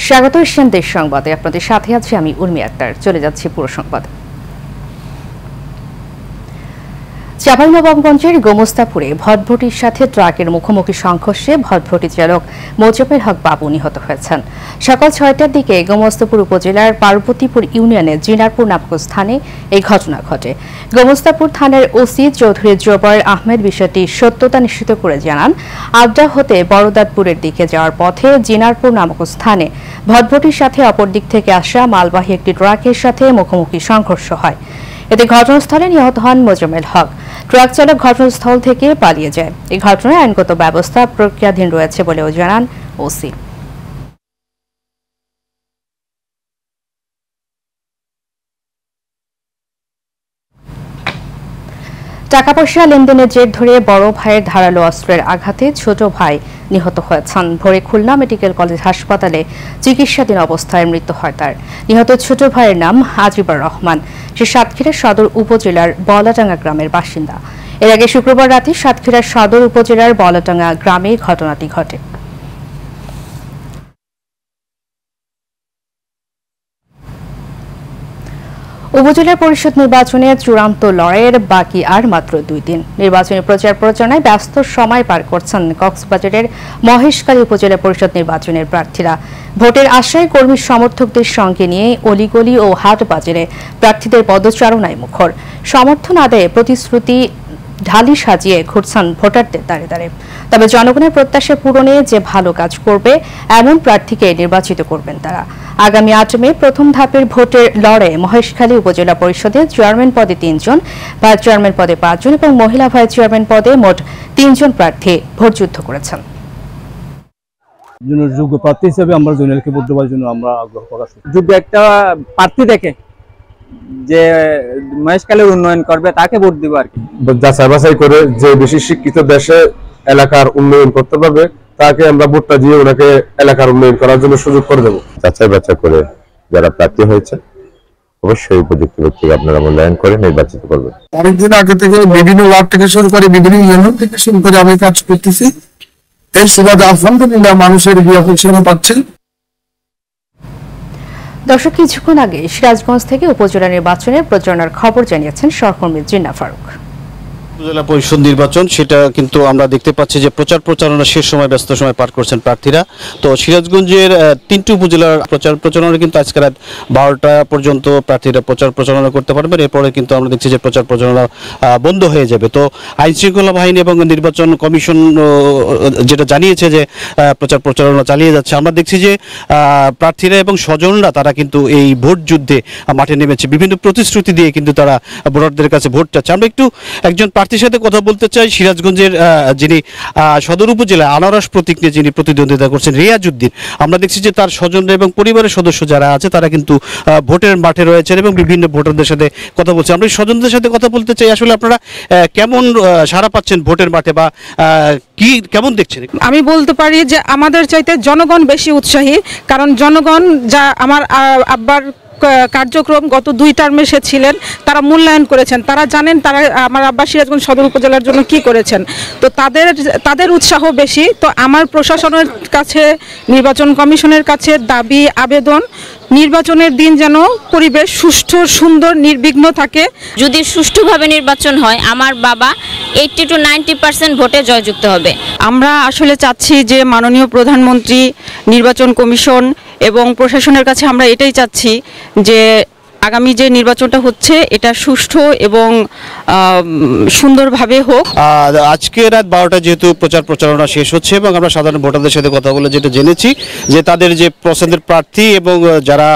স্বাগত এশিয়ান দেশ সংবাদে আপনাদের সাথে আছি আমি উর্মি আক্তার। চলে যাচ্ছি পুরো সংবাদে। চাঁপাইনবাবগঞ্জের গোমস্তাপুরে ভটভটির সাথে ট্রাকের মুখোমুখি সংঘর্ষে ভটভটি চালক মোজাম্মেল হক বাবু নিহত হয়েছেন। সকাল ৬টার দিকে গোমস্তাপুর উপজেলার পার্বতীপুর ইউনিয়নের জিনারপুর নামক স্থানে এই ঘটনা ঘটে। গোমস্তাপুর থানার ওসি চৌধুরী জোবায়ের আহমেদ বিষয়টি সত্যতা নিশ্চিত করে জানান, আড্ডা হতে বড়দাতপুরের দিকে যাওয়ার পথে জিনারপুর নামক স্থানে ভটভটির সাথে অপর দিক থেকে আসা মালবাহী একটি ট্রাকের সাথে মুখোমুখি সংঘর্ষ হয়। এতে ঘটনাস্থলে নিহত হন মোজাম্মেল হক। ট্রাক চালক ঘটনাস্থল থেকে পালিয়ে যায়। এই ঘটনায় আইনগত ব্যবস্থা প্রক্রিয়াধীন রয়েছে বলেও জানান ওসি। টাকা পয়সা লেনদেনের জের ধরে বড় ভাইয়ের ধারালো অস্ত্রের আঘাতে ছোট ভাই নিহত হয়েছেন। ভোরে খুলনা মেডিকেল কলেজ হাসপাতালে চিকিৎসাধীন অবস্থায় মৃত্যু হয় তার। নিহত ছোট ভাইয়ের নাম আজিবুর রহমান। সে সাতক্ষীরা সদর উপজেলার বলাডাঙ্গা গ্রামের বাসিন্দা। এর আগে শুক্রবার রাতে সাতক্ষীরা সদর উপজেলার বলাডাঙ্গা গ্রামে ঘটনাটি ঘটে। উপজেলা পরিষদ নির্বাচনে চূড়ান্ত লড়াইয়ের বাকি আর মাত্র 2 দিন। নির্বাচনী প্রচার প্রচারণায় ব্যস্ত সময় পার করছেন কক্সবাজারের মহেশখালী উপজেলা পরিষদ নির্বাচনের প্রার্থীরা। ভোটের আশায় কর্মী সমর্থকদের সঙ্গে নিয়ে অলিগলি ও হাট বাজারে প্রার্থীদের পদচারণায় মুখর। সমর্থন আদায়ে প্রতিশ্রুতি ঢালি সাজিয়ে ঘুরছেন ভোটারদের দাঁড়ে দাঁড়ে। তবে জনগণের প্রত্যাশা পূরণে যে ভালো কাজ করবে এমন প্রার্থীকে নির্বাচিত করবেন তারা। আগামী 8 মে প্রথম ধাপের ভোটের লড়াইয়ে মহেশখালী উপজেলা পরিষদে চেয়ারম্যান পদে 3 জন, ভাইস চেয়ারম্যান পদে 5 জন এবং মহিলা ভাইস চেয়ারম্যান পদে মোট 3 জন প্রার্থী ভোটযুদ্ধ করেছেন। যোগ্য প্রার্থী হিসেবে আমরা জোনেলকে ভোট দেওয়ার জন্য আমরা আগ্রহ প্রকাশ করি। যোগ্য একটা প্রার্থী দেখে যে মহেশখালীর উন্নয়ন করবে তাকে ভোট দিব আর কি। যাচাই বাছাই করে যে বেশি শিক্ষিত দেশে এলাকার উন্নয়ন করতে পারবে তাকে আমরা ভোটটা দিয়ে ওনাকে এলাকার উন্নয়ন করার জন্য সুযোগ করে দেবো। যাচাই বাছাই করে যারা প্রার্থী হয়েছে অবশ্যই উপযুক্ত ব্যক্তিকে আপনারা মূল্যায়ন করে নির্বাচিত করবেন। অনেকদিন আগে থেকে বিভিন্ন ওয়ার্ড থেকে শুরু করে বিভিন্ন ইউনিয়ন থেকে শুরু করে আমি কাজ করতেছি। এই সুবাদে আলহামদুলিল্লাহ মানুষের বিয়াপনা পাচ্ছেন। দর্শক, কিছুক্ষণ আগে সিরাজগঞ্জ থেকে উপজেলা নির্বাচনের প্রচারণার খবর জানিয়েছেন সহকর্মী জিন্না ফারুক। উপজেলা পরিষদ নির্বাচন সেটা কিন্তু আমরা দেখতে পাচ্ছি যে প্রচার প্রচারণা শেষ সময় ব্যস্ত সময় পার করছেন প্রার্থীরা। তো সিরাজগঞ্জের 3টি উপজেলার প্রচার প্রচারণা কিন্তু আজকে রাত 12টা পর্যন্ত প্রার্থীরা প্রচার প্রচারণা করতে পারবেন। এরপরে কিন্তু আমরা দেখছি যে প্রচার প্রচারণা বন্ধ হয়ে যাবে। তো আইন শৃঙ্খলা বাহিনী এবং নির্বাচন কমিশন যেটা জানিয়েছে যে প্রচার প্রচারণা চালিয়ে যাচ্ছে। আমরা দেখছি যে প্রার্থীরা এবং স্বজনরা তারা কিন্তু এই ভোট যুদ্ধে মাঠে নেমেছে। বিভিন্ন প্রতিশ্রুতি দিয়ে কিন্তু তারা ভোটারদের কাছে ভোট চাচ্ছে। আমরা একটু একজন প্রার্থীর সাথে কথা বলতে চাই। সিরাজগঞ্জের যিনি সদর উপজেলায় আনারস প্রতীক নিয়ে যিনি প্রতিদ্বন্দ্বিতা করছেন, রিয়াজউদ্দিন। আমরা দেখছি যে তার স্বজনরা এবং পরিবারের সদস্য যারা আছে তারা কিন্তু ভোটের মাঠে রয়েছেন এবং বিভিন্ন ভোটারদের সাথে কথা বলছেন। আমরা স্বজনদের সাথে কথা বলতে চাই, আসলে আপনারা কেমন সাড়া পাচ্ছেন ভোটের মাঠে বা কি কেমন দেখছেন? আমি বলতে পারি যে আমাদের চাইতে জনগণ বেশি উৎসাহী, কারণ জনগণ যা আমার আব্বার কার্যক্রম গত 2 টার্মে সে ছিলেন, তারা মূল্যায়ন করেছেন, তারা জানেন তারা আমার আব্বা সিরাজগঞ্জ সদর উপজেলার জন্য কি করেছেন। তো তাদের উৎসাহ বেশি। তো আমার প্রশাসনের কাছে, নির্বাচন কমিশনের কাছে দাবি আবেদন, নির্বাচনের দিন যেন পরিবেশ সুষ্ঠু, সুন্দর, নির্বিঘ্ন থাকে। যদি সুষ্ঠুভাবে নির্বাচন হয় আমার বাবা 80 to 90% ভোটে জয়যুক্ত হবে। আমরা আসলে চাচ্ছি যে মাননীয় প্রধানমন্ত্রী, নির্বাচন কমিশন এবং প্রশাসনের কাছে আমরা এটাই চাচ্ছি যে আগামী যে নির্বাচনটা হচ্ছে এটা সুষ্ঠু এবং সুন্দরভাবে হোক। আজকে রাত 12টা যেহেতু প্রচার প্রচারণা শেষ হচ্ছে এবং আমরা সাধারণ ভোটারদের সাথে কথা বলে যেটা জেনেছি যে তাদের যে পছন্দের প্রার্থী এবং যারা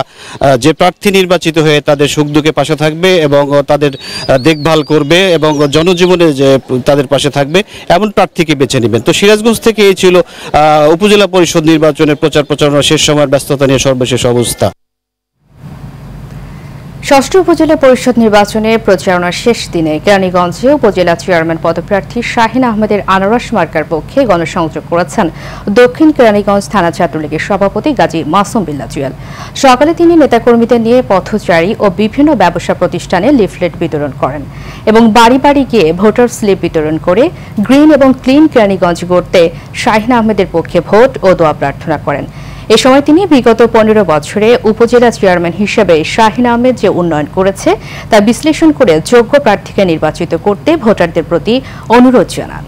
যে প্রার্থী নির্বাচিত হয়ে তাদের সুখ দুঃখে পাশে থাকবে এবং তাদের দেখভাল করবে এবং জনজীবনে যে তাদের পাশে থাকবে এমন প্রার্থীকে বেছে নেবেন। তো সিরাজগঞ্জ থেকে এই ছিল উপজেলা পরিষদ নির্বাচনের প্রচার প্রচারণা শেষ সময়ের ব্যস্ততা নিয়ে সর্বশেষ অবস্থা। ষষ্ঠ উপজেলা পরিষদ নির্বাচনের প্রচারণার শেষ দিনে কেরানীগঞ্জে উপজেলা চেয়ারম্যান পদপ্রার্থী শাহিন আহমেদের আনারস মার্কার পক্ষে গণসংযোগ করেছেন দক্ষিণ কেরানীগঞ্জ থানা ছাত্রলীগের সভাপতি গাজী মাসুম বিল্লাহ জুয়েল। সকালে তিনি নেতাকর্মীদের নিয়ে পথচারী ও বিভিন্ন ব্যবসা প্রতিষ্ঠানে লিফলেট বিতরণ করেন এবং বাড়ি বাড়ি গিয়ে ভোটার স্লিপ বিতরণ করে গ্রিন এবং ক্লিন কেরানীগঞ্জ গড়তে শাহিন আহমেদের পক্ষে ভোট ও দোয়া প্রার্থনা করেন। এ সময় তিনি বিগত 15 বছরে উপজেলা চেয়ারম্যান হিসেবে শাহিন আহমেদ যে উন্নয়ন করেছে তা বিশ্লেষণ করে যোগ্য প্রার্থীকে নির্বাচিত করতে ভোটারদের প্রতি অনুরোধ জানান।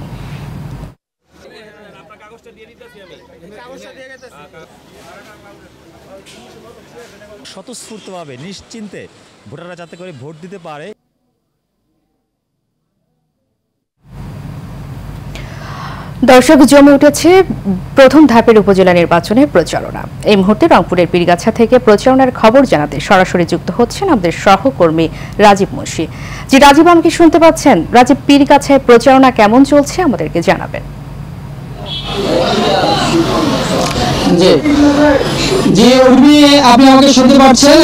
স্বতঃস্ফূর্তভাবে নিশ্চিন্তে ভোটাররা যাতে করে ভোট দিতে পারে। দর্শক, জমে উঠেছে প্রথম ধাপের উপজেলা নির্বাচনের প্রচারণা। এই মুহূর্তে রংপুরের পীরগাছা থেকে প্রচারণার খবর জানাতে সরাসরি যুক্ত হচ্ছেন আমাদের সহকর্মী রাজীব মুন্সি। জি রাজীব, আমাকে শুনতে পাচ্ছেন? রাজীব, পীরগাছায় প্রচারণা কেমন চলছে আমাদেরকে জানাবেন। জি উর্মি, আপনি আমাকে শুনতে পাচ্ছেন?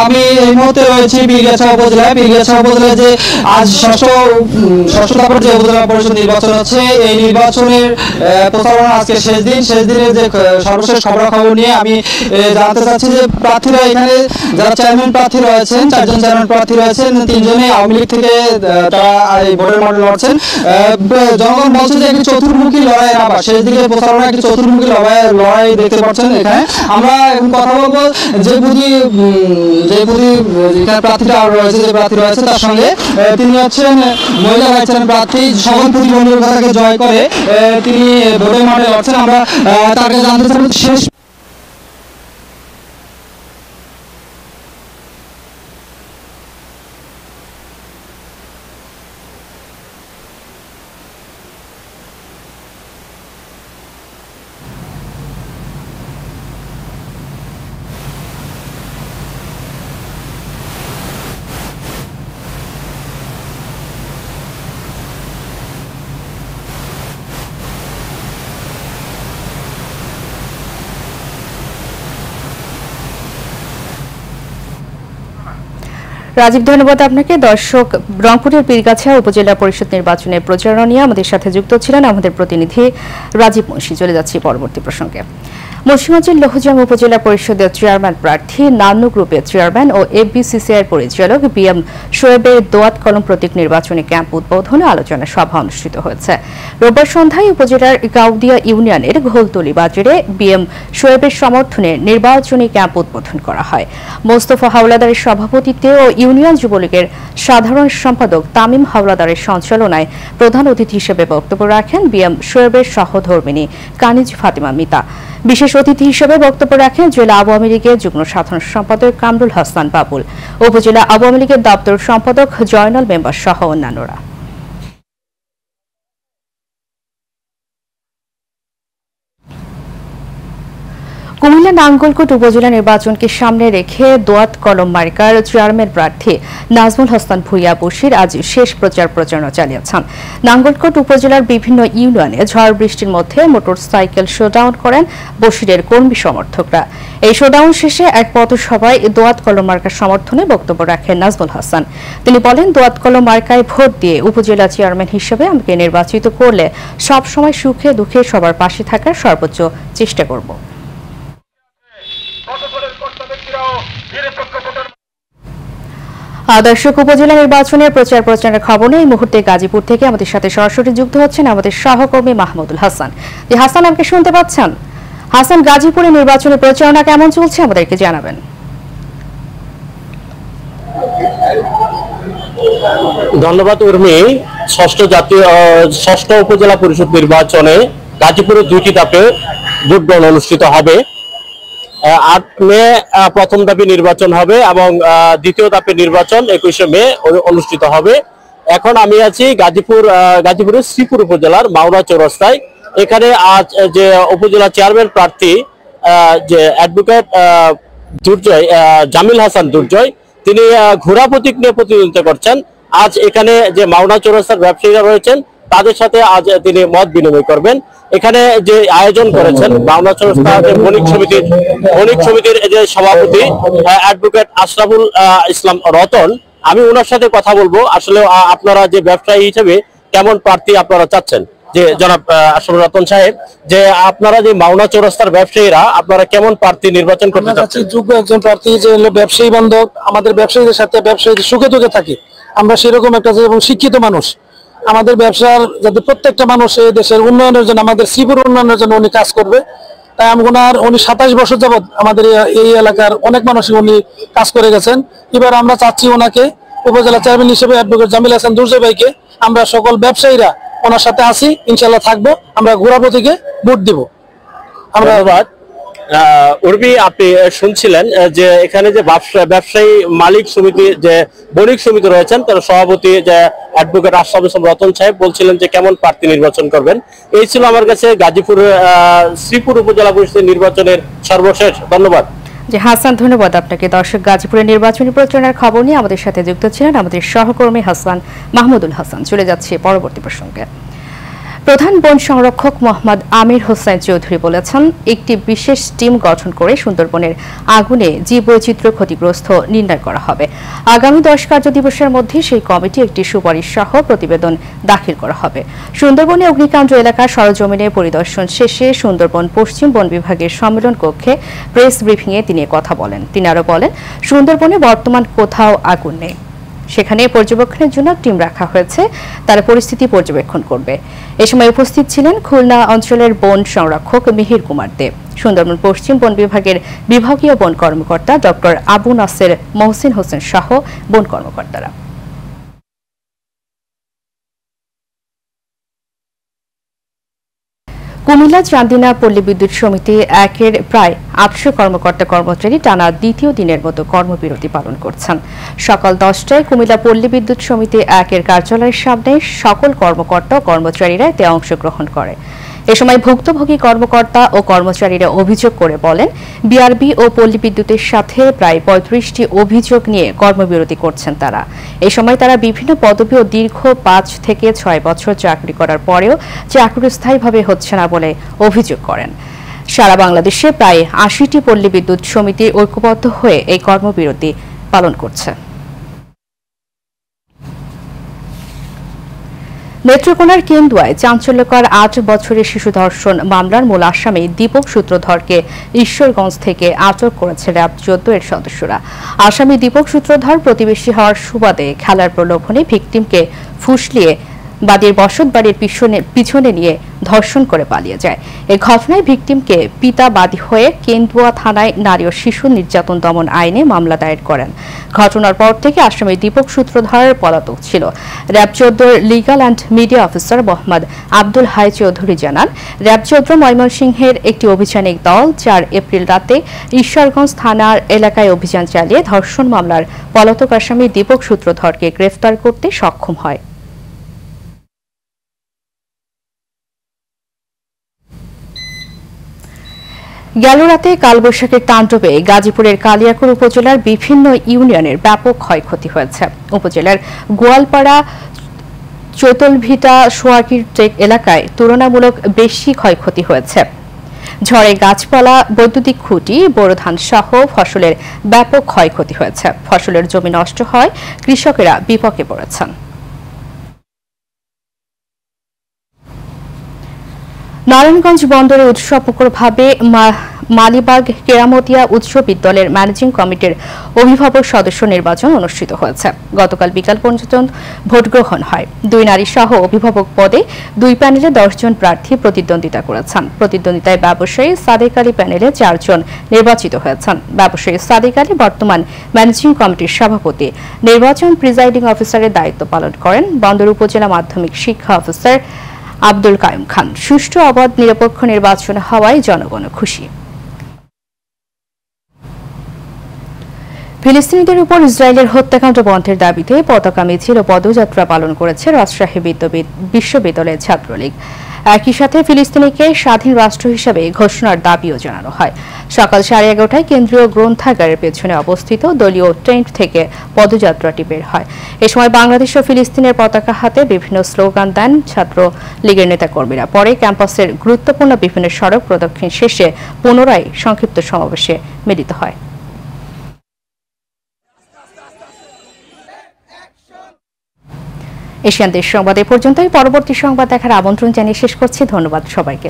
আমি এই মুহূর্তে রয়েছি পীরগাছা উপজেলায়। পীরগাছা উপজেলায় যে আজ ষষ্ঠ ধাপের যে উপজেলা পরিষদ নির্বাচন হচ্ছে, এই নির্বাচনের প্রচারণা আজকে শেষ দিনের যে সর্বশেষ খবরাখবর নিয়ে আমি জানতে চাচ্ছি যে প্রার্থীরা এখানে যারা চেয়ারম্যান প্রার্থী রয়েছেন, 4 জন চেয়ারম্যান প্রার্থী রয়েছেন, 3 জনই আওয়ামী লীগ থেকে তারা এই ভোটের মাঠে লড়ছেন। জনগণ বলছে যে একটি চতুর্মুখী লড়াই, আবার শেষ দিকে প্রচারণা একটি চতুর্মুখী লড়াই দেখতে পাচ্ছেন। এখানে আমরা এখন কথা বলবো যে প্রার্থীরা রয়েছে, যে প্রার্থী রয়েছে তার সঙ্গে। তিনি হচ্ছেন মহিলা ভাইস চেয়ারম্যান প্রার্থী সকল প্রতিবন্ধকতাকে জয় করে তিনি ভোটের মাঠে লড়ছেন। আমরা তাকে জানতে চাইব শেষ রাজীব, ধন্যবাদ আপনাকে। দর্শক, রংপুরের পীরগাছা উপজেলা পরিষদ নির্বাচনের প্রচারণা নিয়ে আমাদের সাথে যুক্ত ছিলেন আমাদের প্রতিনিধি রাজীব মুন্সি। চলে যাচ্ছি পরবর্তী প্রসঙ্গে। মুন্সিগঞ্জের লৌহজং উপজেলা পরিষদের চেয়ারম্যান প্রার্থী নান্নু গ্রুপের চেয়ারম্যান ও এফবিসিসিআই পরিচালক বিএম শোয়েবের দোয়াত কলম প্রতীক নির্বাচনী ক্যাম্প উদ্বোধনে আলোচনা সভা অনুষ্ঠিত হয়েছে। রোববার সন্ধ্যায় উপজেলার গাউদিয়া ইউনিয়নের ঘোলতলি বাজারে বিএম শোয়েবের সমর্থনে নির্বাচনী ক্যাম্প উদ্বোধন করা হয়। মোস্তফা হাওলাদারের সভাপতিত্বে ও ইউনিয়ন যুবলীগের সাধারণ সম্পাদক তামিম হাওলাদারের সঞ্চালনায় প্রধান অতিথি হিসেবে বক্তব্য রাখেন বিএম শোয়েবের সহধর্মিণী কানিজ ফাতিমা মিতা। বিশেষ অতিথি হিসেবে বক্তব্য রাখেন জেলা আওয়ামী লীগের যুগ্ম সাধারণ সম্পাদক কামরুল হাসান বাবুল, উপজেলা আওয়ামী লীগের দপ্তর সম্পাদক জয়নাল মেম্বার সহ অন্যান্যরা। কুমিল্লা নাঙ্গলকোট উপজেলা নির্বাচনকে সামনে রেখে দোয়াত কলম মার্কার চেয়ারম্যান প্রার্থী নাজমুল হাসান ভূঁইয়া বশির আজ শেষ প্রচারণা চালিয়েছেন। নাঙ্গলকোট উপজেলার বিভিন্ন ইউনিয়নে ঝড় বৃষ্টির মধ্যে মোটরসাইকেল শোডাউন করেন বশিরের কর্মী সমর্থকরা। এই শোডাউন শেষে এক পথসভায় দোয়াত কলম মার্কার সমর্থনে বক্তব্য রাখেন নাজমুল হাসান। তিনি বলেন, দোয়াত কলম মার্কায় ভোট দিয়ে উপজেলা চেয়ারম্যান হিসেবে আমাকে নির্বাচিত করলে সবসময় সুখে দুঃখে সবার পাশে থাকার সর্বোচ্চ চেষ্টা করব। দর্শক, উপজেলা নির্বাচনের প্রচারের খবর নিয়ে এই মুহূর্তে গাজীপুর থেকে আমাদের সাথে সরাসরি যুক্ত হচ্ছেন আমাদের সহকর্মী মাহমুদুল হাসান। হাসান, আমাকে শুনতে পাচ্ছেন? হাসান, গাজীপুরে নির্বাচনের প্রচারণা কেমন চলছে আমাদেরকে জানাবেন। ধন্যবাদ উর্মি। ষষ্ঠ উপজেলা পরিষদ নির্বাচনে গাজীপুরে 2টি ধাপে ভোট গ্রহণ অনুষ্ঠিত হবে। 8 মে প্রথম ধাপে নির্বাচন হবে এবং দ্বিতীয় ধাপে নির্বাচন 21 মে অনুষ্ঠিত হবে। এখন আমি আছি গাজীপুরের শ্রীপুর উপজেলার মাওনা চৌরাস্তায়। এখানে আজ যে উপজেলা চেয়ারম্যান প্রার্থী যে অ্যাডভোকেট দুর্জয় জামিল হাসান দুর্জয়, তিনি ঘোড়া প্রতীক নিয়ে প্রতিদ্বন্দ্বিতা করছেন। আজ এখানে যে মাওনা চৌরাস্তার ব্যবসায়ীরা রয়েছেন তাদের সাথে আজ তিনি মত বিনিময় করবেন। এখানে যে আয়োজন করেছেন মাওনা চৌরাস্তা বণিক সমিতির যে সভাপতি অ্যাডভোকেট আশরাফুল ইসলাম রতন, আমি ওনার সাথে কথা বলবো। আসলে আপনারা যে ব্যবসায়ী হিসেবে কেমন প্রার্থী আপনারা চাচ্ছেন, যে জনাব আশরাফুল রতন সাহেব, যে আপনারা যে মাওনা চৌরাস্তার ব্যবসায়ীরা আপনারা কেমন প্রার্থী নির্বাচন করতে চাচ্ছেন? যোগ্য একজন প্রার্থী, যে ব্যবসায়ী বান্ধব, আমাদের ব্যবসায়ীদের সাথে ব্যবসায়ীদের সুখে দুঃখে থাকি, আমরা সেরকম একটা এবং শিক্ষিত মানুষ, আমাদের ব্যবসার যাতে প্রত্যেকটা মানুষ এই দেশের উন্নয়নের জন্য, আমাদের শ্রীপুর উন্নয়নের জন্য উনি কাজ করবে, তাই আমি উনি 27 বছর যাবত আমাদের এই এলাকার অনেক মানুষ উনি কাজ করে গেছেন। এবার আমরা চাচ্ছি ওনাকে উপজেলা চেয়ারম্যান হিসেবে অ্যাডভোকেট জামিল হাসান দুর্জয় ভাইকে, আমরা সকল ব্যবসায়ীরা ওনার সাথে আছি, ইনশাল্লাহ থাকবো, আমরা গোড়াপতিকে ভোট দিব। ধন্যবাদ। উর্বি, আপনি শুনছিলেন যে এখানে যে ব্যবসায়ী মালিক সমিতি যে বণিক সমিতি রয়েছেন তার সভাপতি যে অ্যাডভোকেট আশরাফুল ইসলাম রতন সাহেব বলছিলেন যে কেমন প্রার্থী নির্বাচন করবেন। এই ছিল আমার কাছে গাজীপুর শ্রীপুর উপজেলা পরিষদ নির্বাচনের সর্বশেষ। ধন্যবাদ। জি হাসান, ধন্যবাদ আপনাকে। দর্শক, গাজীপুরের নির্বাচনী প্রচারণার খবর নিয়ে আমাদের সাথে যুক্ত ছিলেন আমাদের সহকর্মী হাসান মাহমুদুল হাসান। চলে যাচ্ছে পরবর্তী প্রসঙ্গে। প্রধান বন সংরক্ষক মোহাম্মদ আমির হোসেন চৌধুরী বলেছেন, একটি বিশেষ টিম গঠন করে সুন্দরবনের আগুনে জীববৈচিত্র্য ক্ষতিগ্রস্ত নির্ণয় করা হবে। আগামী 10 কার্য দিবসের মধ্যে সেই কমিটি একটি সুপারিশ সহ প্রতিবেদন দাখিল করা হবে। সুন্দরবনে অগ্নিকাণ্ড এলাকা সরজমিনে পরিদর্শন শেষে সুন্দরবন পশ্চিম বন বিভাগের সম্মেলন কক্ষে প্রেস ব্রিফিংয়ে তিনি কথা বলেন। তিনি আরও বলেন, সুন্দরবনে বর্তমান কোথাও আগুন নেই, সেখানে পর্যবেক্ষণের জন্য টিম রাখা হয়েছে, তারা পরিস্থিতি পর্যবেক্ষণ করবে। এ সময় উপস্থিত ছিলেন খুলনা অঞ্চলের বন সংরক্ষক মিহির কুমার দেব, সুন্দরবন পশ্চিম বন বিভাগের বিভাগীয় বন কর্মকর্তা ডক্টর আবু নাসের মহসিন হোসেন সহ বন কর্মকর্তারা। কুমিল্লা চান্দিনা পল্লী বিদ্যুৎ সমিতি 1-এর প্রায় 800 কর্মকর্তা কর্মচারী টানা দ্বিতীয় দিনের মতো কর্মবিরতি পালন করছেন। সকাল 10টায় কুমিল্লা পল্লী বিদ্যুৎ সমিতি 1-এর কার্যালয়ের সামনে সকল কর্মকর্তা ও কর্মচারীরা এতে অংশগ্রহণ করে। এ সময় ভুক্তভোগী কর্মকর্তা ও কর্মচারীরা অভিযোগ করে বলেন, বিআরবি ও পল্লী বিদ্যুতের সাথে প্রায় 35টি অভিযোগ নিয়ে কর্মবিরতি করছেন তারা। এই সময় তারা বিভিন্ন পদবি ও দীর্ঘ 5 থেকে 6 বছর চাকরি করার পরেও চাকরি স্থায়ীভাবে হচ্ছে না বলে অভিযোগ করেন। সারা বাংলাদেশে প্রায় 80টি পল্লী বিদ্যুৎ সমিতি ঐক্যবদ্ধ হয়ে এই কর্মবিরতি পালন করছে। নেত্রকোনার কেন্দুয়ায় চাঞ্চল্যকর 8 বছরের শিশু ধর্ষণ মামলার মূল আসামি দীপক সূত্রধরকে ঈশ্বরগঞ্জ থেকে আটক করেছে র্যাব 14 এর সদস্যরা। আসামি দীপক সূত্রধর প্রতিবেশী হওয়ার সুবাদে খেলার প্রলোভনে ভিকটিমকে ফুসলিয়ে বাদীর বসত বাড়ির পিছনে নিয়ে ধর্ষণ করে পালিয়ে যায়। এই ঘটনায় ভিকটিমকে পিতা বাদী হয়ে কেন্দুয়া থানায় নারী ও শিশু নির্যাতন দমন আইনে মামলা দায়ের করেন। ঘটনার পর থেকে আসামি দীপক সূত্রধর পলাতক ছিল। RAB 14 legal and media officer Mohammad Abdul Hai Chowdhury জানান, র্যাব 14 ময়মনসিংহের একটি অভিযানিক দল 4 এপ্রিল রাতে ঈশ্বরগঞ্জ থানার এলাকায় অভিযান চালিয়ে ধর্ষণ মামলার পলাতক আসামি দীপক সূত্রধরকে গ্রেফতার করতে সক্ষম হয়। গেল রাতে কালবৈশাখীর তাণ্ডবে গাজীপুরের কালিয়াকৈর উপজেলার বিভিন্ন ইউনিয়নের ব্যাপক ক্ষয়ক্ষতি হয়েছে। উপজেলার গোয়ালপাড়া, চৈতলভিটা, সোয়াগির টেক এলাকায় তুলনামূলক বেশি ক্ষয়ক্ষতি হয়েছে। ঝড়ে গাছপালা, বৈদ্যুতিক খুঁটি, বোরো ধান সহ ফসলের ব্যাপক ক্ষয়ক্ষতি হয়েছে। ফসলের জমি নষ্ট হয়, কৃষকেরা বিপাকে পড়েছেন। নারায়ণগঞ্জ বন্দরে উৎসবমুখরভাবে মালিবাগ কেরামতিয়া উচ্চ বিদ্যালয়ের ম্যানেজিং কমিটির অভিভাবক সদস্য নির্বাচন অনুষ্ঠিত হয়েছে। গতকাল বিকাল পর্যন্ত ভোট গ্রহণ হয়। 2 নারী সহ অভিভাবক পদে 2 প্যানেলে 10 জন প্রার্থী প্রতিদ্বন্দ্বিতা করেছেন। প্রতিদ্বন্দ্বিতায় ব্যবসায়ী সাদেক আলী প্যানেলে 4 জন নির্বাচিত হয়েছেন। ব্যবসায়ী সাদেক আলী বর্তমান ম্যানেজিং কমিটির সভাপতি। নির্বাচন প্রিজাইডিং অফিসারের দায়িত্ব পালন করেন বন্দর উপজেলা মাধ্যমিক শিক্ষা অফিসার আব্দুল কায়ুম খান। সুষ্ঠু, অবাধ, নিরপেক্ষ নির্বাচন হওয়ায় জনগণ খুশি। ফিলিস্তিনিদের উপর ইসরায়েলের হত্যাকাণ্ড বন্ধের দাবিতে পতাকা মিছিল ও পদযাত্রা পালন করেছে রাজশাহী বিশ্ববিদ্যালয়ের ছাত্রলীগ। একই সাথে ফিলিস্তিনিকে স্বাধীন রাষ্ট্র হিসেবে ঘোষণার দাবিও জানানো হয়। সকাল 11:30টায় কেন্দ্রীয় গ্রন্থাগারের পেছনে অবস্থিত দলীয় টেন্ট থেকে পদযাত্রাটি বের হয়। এ সময় বাংলাদেশ ও ফিলিস্তিনের পতাকা হাতে বিভিন্ন স্লোগান দেন ছাত্রলীগের নেতাকর্মীরা। পরে ক্যাম্পাসের গুরুত্বপূর্ণ বিভিন্ন সড়ক প্রদক্ষিণ শেষে পুনরায় সংক্ষিপ্ত সমাবেশে মিলিত হয়। এশিয়ান দেশ সংবাদ এ পর্যন্তই। পরবর্তী সংবাদ দেখার আমন্ত্রণ জানিয়ে শেষ করছি। ধন্যবাদ সবাইকে।